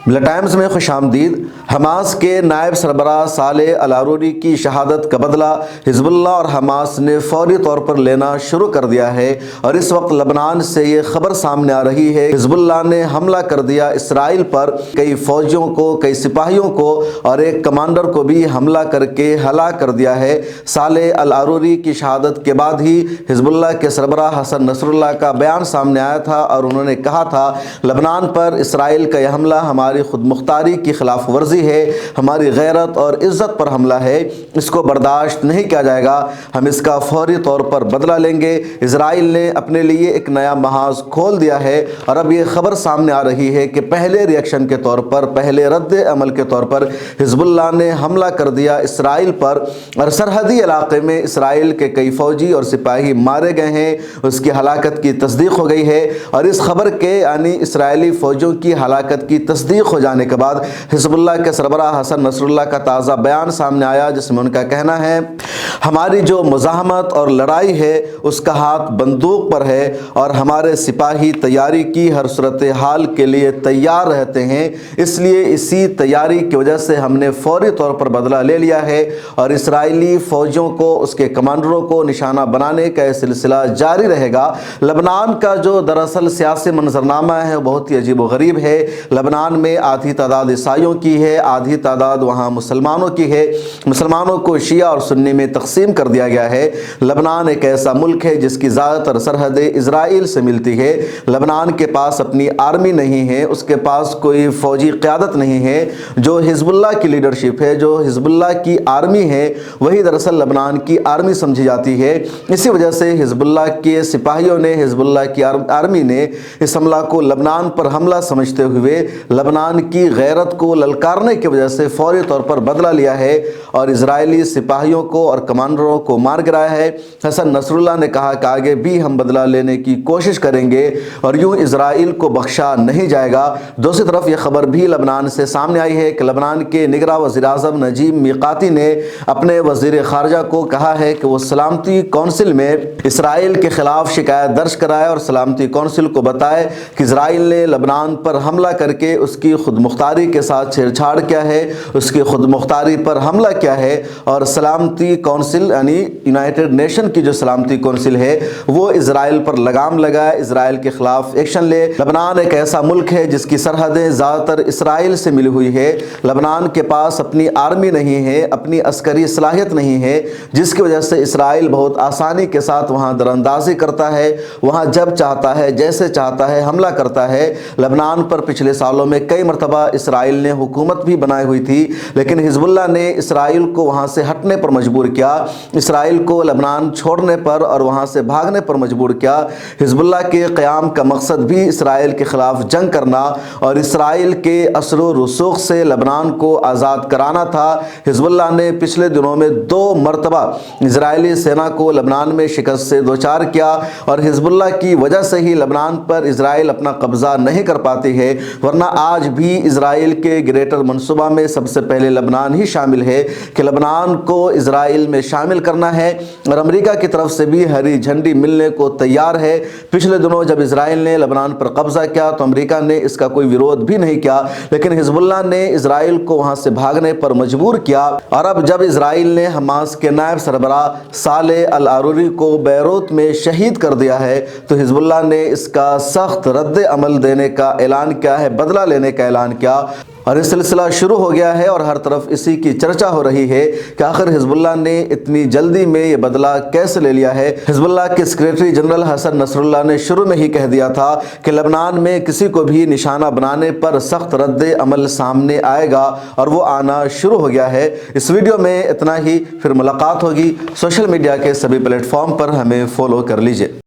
بل Times میں خوش آمدید۔ حماس کے نائب سربراہ صالح العروری کی شہادت کا بدلہ حزب اللہ اور حماس نے فوری طور پر لینا شروع کر دیا ہے، اور اس وقت لبنان سے یہ خبر سامنے آ رہی ہے حزب اللہ نے حملہ کر دیا اسرائیل پر، کئی فوجیوں کو، کئی سپاہیوں کو اور ایک کمانڈر کو بھی حملہ کر کے ہلاک کر دیا ہے۔ صالح العروری کی شہادت کے بعد ہی حزب اللہ کے سربراہ حسن نصر اللہ کا بیان سامنے آیا تھا، اور انہوں نے کہا تھا لبنان پر اسرائیل کا یہ حملہ ہماری خود مختاری کی خلاف ورزی ہے، ہماری غیرت اور عزت پر حملہ ہے، اس کو برداشت نہیں کیا جائے گا، ہم اس کا فوری طور پر بدلہ لیں گے۔ اسرائیل نے اپنے لیے ایک نیا محاذ کھول دیا ہے، اور اب یہ خبر سامنے آ رہی ہے کہ پہلے ریئیکشن کے طور پر، پہلے رد عمل کے طور پر حزب اللہ نے حملہ کر دیا اسرائیل پر، اور سرحدی علاقے میں اسرائیل کے کئی فوجی اور سپاہی مارے گئے ہیں، اس کی ہلاکت کی تصدیق ہو گئی ہے۔ اور اس خبر کے یعنی اسرائیلی فوجیوں کی ہلاکت کی تصدیق ہو جانے کے بعد حزب اللہ کے سربراہ حسن نصر اللہ کا تازہ بیان سامنے آیا، جس میں ان کا کہنا ہے ہماری جو مزاحمت اور لڑائی ہے اس کا ہاتھ بندوق پر ہے، اور ہمارے سپاہی تیاری کی ہر صورتحال کے لیے تیار رہتے ہیں، اس لیے اسی تیاری کی وجہ سے ہم نے فوری طور پر بدلہ لے لیا ہے، اور اسرائیلی فوجیوں کو، اس کے کمانڈروں کو نشانہ بنانے کا یہ سلسلہ جاری رہے گا۔ لبنان کا جو دراصل سیاسی منظرنامہ ہے وہ بہت ہی عجیب و غریب ہے۔ لبنان میں آدھی تعداد عیسائیوں کی ہے، آدھی تعداد وہاں مسلمانوں کی ہے، مسلمانوں کو شیعہ اور سنی میں تقسیم کر دیا گیا ہے۔ لبنان ایک ایسا ملک ہے جس کی زیادہ تر سرحدیں اسرائیل سے ملتی ہے۔ لبنان کے پاس اپنی آرمی نہیں ہے، اس کے پاس کوئی فوجی قیادت نہیں ہے۔ جو حزب اللہ کی لیڈرشپ ہے، جو حزب اللہ کی آرمی ہے، وہی دراصل لبنان کی آرمی سمجھی جاتی ہے۔ اسی وجہ سے حزب اللہ کے سپاہیوں نے، حزب اللہ کی آرمی نے اس حملہ کو لبنان پر حملہ سمجھتے ہوئے لبنان کی غیرت کو للکارنے کی وجہ سے فوری طور پر بدلہ لیا ہے، اور اسرائیلی سپاہیوں کو اور کمانڈروں کو مار گرایا ہے۔ حسن نصر اللہ نے کہا کہ آگے بھی ہم بدلہ لینے کی کوشش کریں گے، اور یوں اسرائیل کو بخشا نہیں جائے گا۔ دوسری طرف یہ خبر بھی لبنان سے سامنے آئی ہے کہ لبنان کے نگراں وزیر اعظم نجیب میقاتی نے اپنے وزیر خارجہ کو کہا ہے کہ وہ سلامتی کونسل میں اسرائیل کے خلاف شکایت درج کرائے، اور سلامتی کونسل کو بتائے کہ اسرائیل نے لبنان پر حملہ کر کے اس کی خود مختاری کے ساتھ چھیڑ چھاڑ کیا ہے، اس کی خود مختاری پر حملہ کیا ہے، اور سلامتی کونسل یعنی یونائٹڈ نیشن کی جو سلامتی کونسل ہے وہ اسرائیل پر لگام لگائے، اسرائیل کے خلاف ایکشن لے۔ لبنان ایک ایسا ملک ہے جس کی سرحدیں زیادہ تر اسرائیل سے ملی ہوئی ہے۔ لبنان کے پاس اپنی آرمی نہیں ہے، اپنی عسکری صلاحیت نہیں ہے، جس کی وجہ سے اسرائیل بہت آسانی کے ساتھ وہاں دراندازی کرتا ہے، وہاں جب چاہتا ہے، جیسے چاہتا ہے حملہ کرتا ہے۔ لبنان پر پچھلے سالوں میں کئی مرتبہ اسرائیل نے حکومت بھی بنائی ہوئی تھی، لیکن حزب اللہ نے اسرائیل کو وہاں سے ہٹنے پر مجبور کیا، اسرائیل کو لبنان چھوڑنے پر اور وہاں سے بھاگنے پر مجبور کیا۔ حزب اللہ کے قیام کا مقصد بھی اسرائیل کے خلاف جنگ کرنا اور اسرائیل کے اثر و رسوخ سے لبنان کو آزاد کرانا تھا۔ حزب اللہ نے پچھلے دنوں میں 2 مرتبہ اسرائیلی سینا کو لبنان میں شکست سے دوچار کیا، اور حزب اللہ کی وجہ سے ہی لبنان پر اسرائیل اپنا قبضہ نہیں کر پاتی ہے، ورنہ آج بھی اسرائیل کے گریٹر منصوبہ میں سب سے پہلے لبنان ہی شامل ہے کہ لبنان کو اسرائیل میں شامل کرنا ہے، اور امریکہ کی طرف سے بھی ہری جھنڈی ملنے کو تیار ہے۔ پچھلے دنوں جب اسرائیل نے لبنان پر قبضہ کیا تو امریکہ نے اس کا کوئی ویرودھ بھی نہیں کیا، لیکن حزب اللہ نے اسرائیل کو وہاں سے بھاگنے پر مجبور کیا، اور اب جب اسرائیل نے حماس کے نائب سربراہ صالح العروری کو بیروت میں شہید کر دیا ہے تو حزب اللہ نے اس کا سخت رد عمل دینے کا اعلان کیا ہے، بدلہ لینے کا اعلان کیا، اور اس سلسلہ شروع ہو گیا ہے، اور ہر طرف اسی کی چرچا ہو رہی ہے کہ آخر حزب اللہ نے اتنی جلدی میں یہ بدلہ کیسے لے لیا ہے۔ حزب اللہ کے سیکریٹری جنرل حسن نصر اللہ نے شروع میں ہی کہہ دیا تھا کہ لبنان میں کسی کو بھی نشانہ بنانے پر سخت رد عمل سامنے آئے گا، اور وہ آنا شروع ہو گیا ہے۔ اس ویڈیو میں اتنا ہی، پھر ملاقات ہوگی۔ سوشل میڈیا کے سبھی پلیٹ فارم پر ہمیں فالو کر لیجئے۔